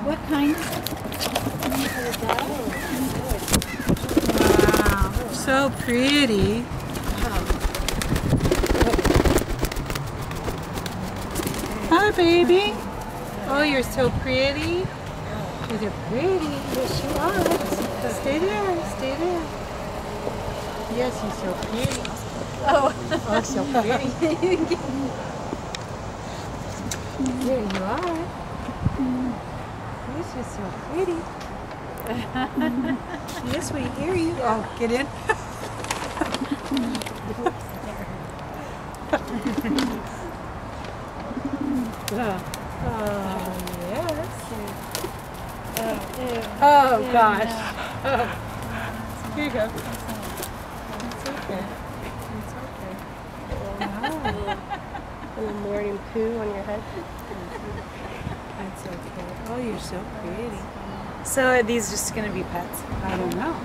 What kind? Wow, so pretty. Hi, baby. Oh, you're so pretty. You're pretty. Yes, you are. Stay there. Stay there. Yes, you're so pretty. Oh, so pretty. There you are. Yes, you're so pretty. Yes, we hear you. Oh, get in. Yes. Oh, gosh. Oh. Here you go. It's okay. It's okay. And the morning poo on your head. It's okay. Oh, you're so pretty. So are these just going to be pets? I don't know.